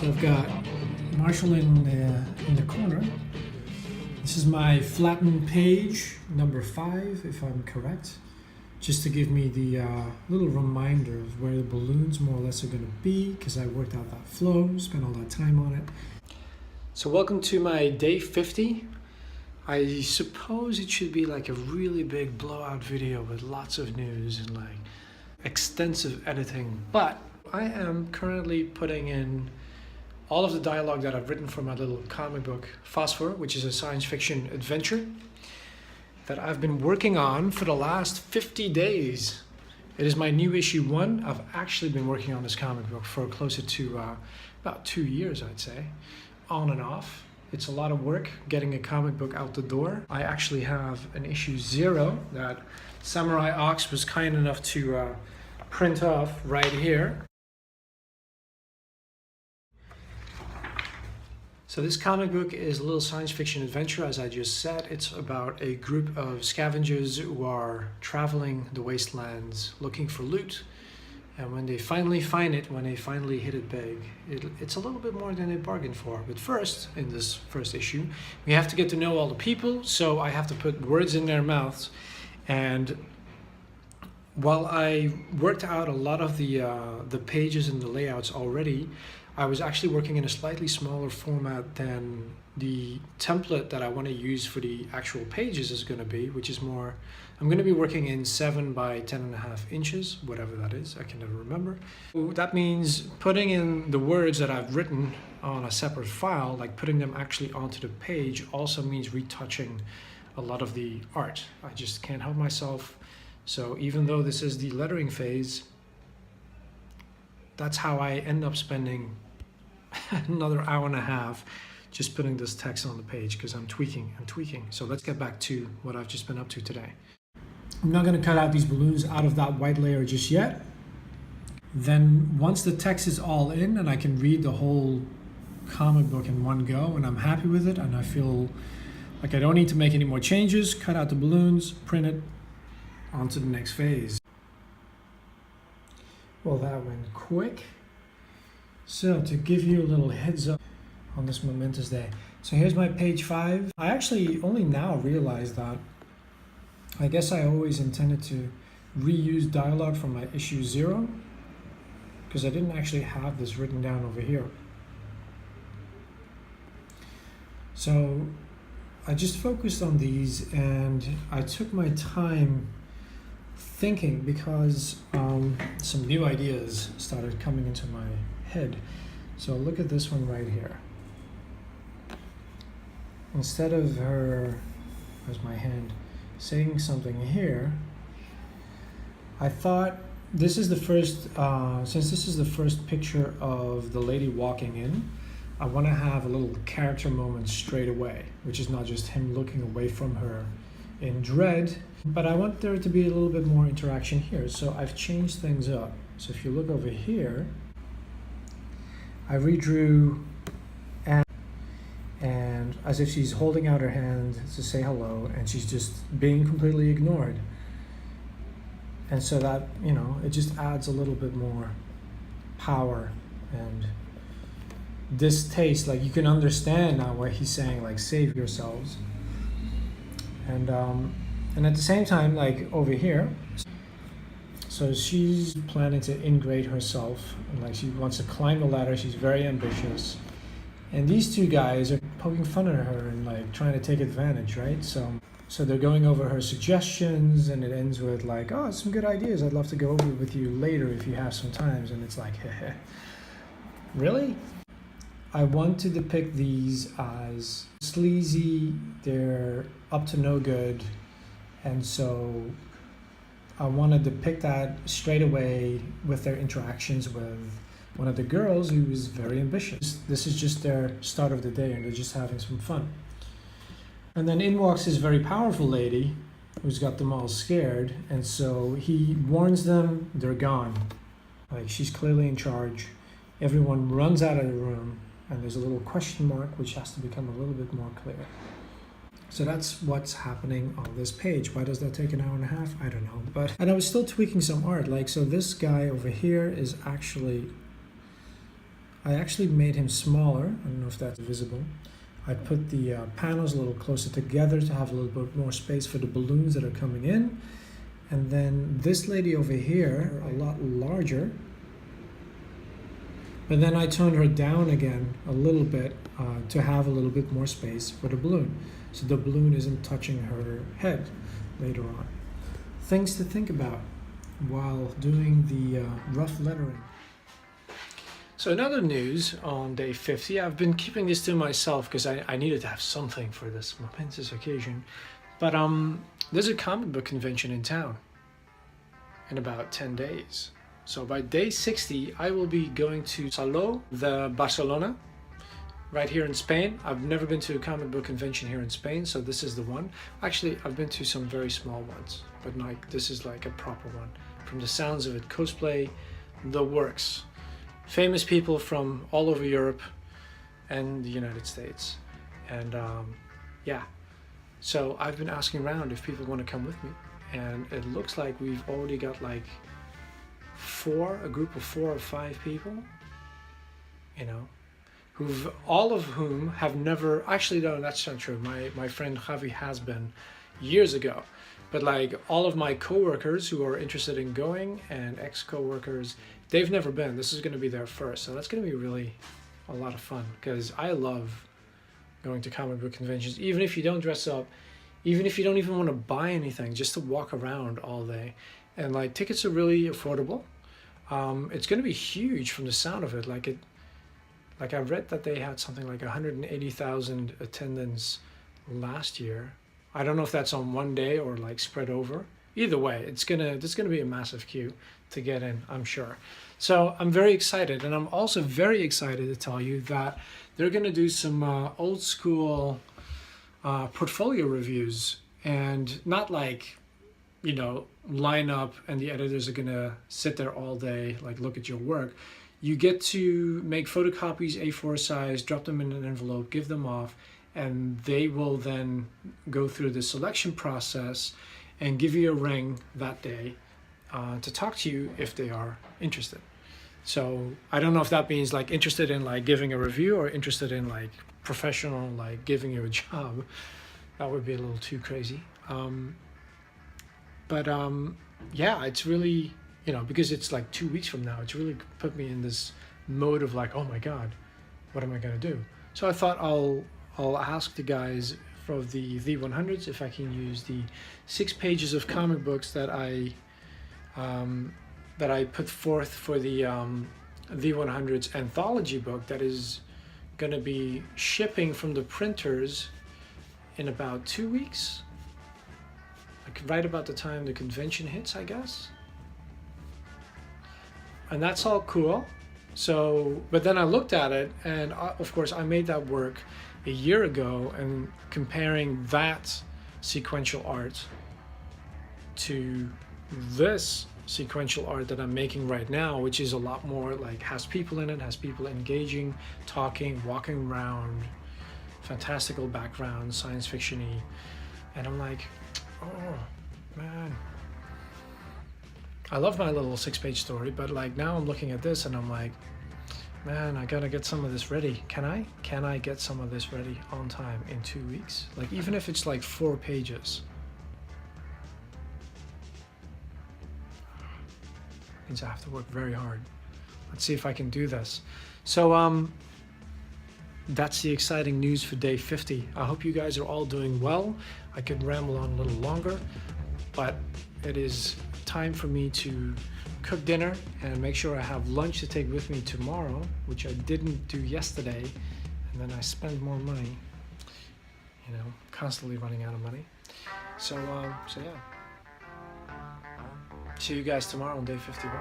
So I've got Marshall in the corner. This is my flattened page, number 5, if I'm correct, just to give me the little reminder of where the balloons more or less are going to be, because I worked out that flow, spent all that time on it. So welcome to my day 50. I suppose it should be like a really big blowout video with lots of news and like extensive editing, but I am currently putting in all of the dialogue that I've written for my little comic book, Phosphor, which is a science fiction adventure that I've been working on for the last 50 days. It is my new issue 1. I've actually been working on this comic book for closer to about 2 years, I'd say, on and off. It's a lot of work getting a comic book out the door. I actually have an issue 0 that Samurai Ox was kind enough to print off right here. So this comic book is a little science fiction adventure, as I just said. It's about a group of scavengers who are traveling the wastelands looking for loot. And when they finally find it, when they finally hit it big, it's a little bit more than they bargained for. But first, in this first issue, we have to get to know all the people. So I have to put words in their mouths. And while I worked out a lot of the pages and the layouts already, I was actually working in a slightly smaller format than the template that I want to use for the actual pages is going to be, which is more, I'm going to be working in 7 by 10.5 inches, whatever that is, I can never remember. That means putting in the words that I've written on a separate file, like putting them actually onto the page, also means retouching a lot of the art. I just can't help myself. So even though this is the lettering phase, that's how I end up spending another hour and a half just putting this text on the page, because I'm tweaking. So let's get back to what I've just been up to today. I'm not going to cut out these balloons out of that white layer just yet. Then once the text is all in and I can read the whole comic book in one go and I'm happy with it and I feel like I don't need to make any more changes, cut out the balloons, print it, on to the next phase. Well, that went quick. So to give you a little heads up on this momentous day. So here's my page 5. I actually only now realized that I guess I always intended to reuse dialogue from my issue 0, because I didn't actually have this written down over here. So I just focused on these and I took my time thinking, because some new ideas started coming into my head. So look at this one right here. Instead of her, where's my hand, saying something here, I thought this is the first, since this is the first picture of the lady walking in, I want to have a little character moment straight away, which is not just him looking away from her in dread, but I want there to be a little bit more interaction here. So I've changed things up. So if you look over here, I redrew and as if she's holding out her hand to say hello and she's just being completely ignored. And so that, you know, it just adds a little bit more power and distaste. Like you can understand now what he's saying, like save yourselves. And at the same time, like over here, so she's planning to integrate herself, and like she wants to climb the ladder. She's very ambitious, and these two guys are poking fun at her and like trying to take advantage, right? So they're going over her suggestions, and it ends with like, oh, some good ideas. I'd love to go over it with you later if you have some time. And it's like, heh, really? I want to depict these as sleazy, they're up to no good, and so I want to depict that straight away with their interactions with one of the girls who is very ambitious. This is just their start of the day and they're just having some fun. And then in walks this very powerful lady who's got them all scared, and so he warns them, they're gone. Like she's clearly in charge. Everyone runs out of the room. And there's a little question mark, which has to become a little bit more clear. So that's what's happening on this page. Why does that take an hour and a half? I don't know. And I was still tweaking some art. Like, so this guy over here is actually I actually made him smaller. I don't know if that's visible. I put the panels a little closer together to have a little bit more space for the balloons that are coming in. And then this lady over here, a lot larger. But then I toned her down again a little bit to have a little bit more space for the balloon. So the balloon isn't touching her head later on. Things to think about while doing the rough lettering. So in other news on day 50, I've been keeping this to myself because I needed to have something for this momentous occasion. But there's a comic book convention in town in about 10 days. So by day 60, I will be going to Saló de Barcelona, right here in Spain. I've never been to a comic book convention here in Spain, so this is the one. Actually, I've been to some very small ones, but like this is like a proper one. From the sounds of it, cosplay, the works. Famous people from all over Europe and the United States. And yeah, so I've been asking around if people want to come with me. And it looks like we've already got like a group of 4 or 5 people, you know, all of whom have never, actually no, that's not true. My friend Javi has been years ago. But like all of my coworkers who are interested in going and ex-coworkers, they've never been. This is going to be their first. So that's going to be really a lot of fun because I love going to comic book conventions, even if you don't dress up, even if you don't even want to buy anything, just to walk around all day. And like tickets are really affordable. It's going to be huge from the sound of it. Like I read that they had something like 180,000 attendance last year. I don't know if that's on one day or like spread over. Either way, there's gonna be a massive queue to get in, I'm sure. So I'm very excited, and I'm also very excited to tell you that they're gonna do some old school portfolio reviews, and not like, you know, line up and the editors are gonna sit there all day, like look at your work. You get to make photocopies A4 size, drop them in an envelope, give them off, and they will then go through the selection process and give you a ring that day to talk to you if they are interested. So I don't know if that means like interested in like giving a review or interested in like professional, like giving you a job. That would be a little too crazy. But yeah, it's really, you know, because it's like 2 weeks from now, it's really put me in this mode of like, oh my God, what am I gonna do? So I thought I'll ask the guys from the V100s if I can use the 6 pages of comic books that I put forth for the V100s anthology book that is going to be shipping from the printers in about 2 weeks, like right about the time the convention hits, I guess. And that's all cool. So, but then I looked at it, and of course I made that work a year ago, and comparing that sequential art to this sequential art that I'm making right now, which is a lot more like has people in it, has people engaging, talking, walking around, fantastical background, science fiction-y, and I'm like, oh man, I love my little 6-page story, but like now I'm looking at this and I'm like, man, I gotta get some of this ready. Can I get some of this ready on time in 2 weeks? Like even if it's like 4 pages. Means I have to work very hard. Let's see if I can do this. So that's the exciting news for day 50. I hope you guys are all doing well. I could ramble on a little longer, but it is time for me to cook dinner and make sure I have lunch to take with me tomorrow, which I didn't do yesterday, and then I spend more money, you know, constantly running out of money. So yeah. See you guys tomorrow on day 51.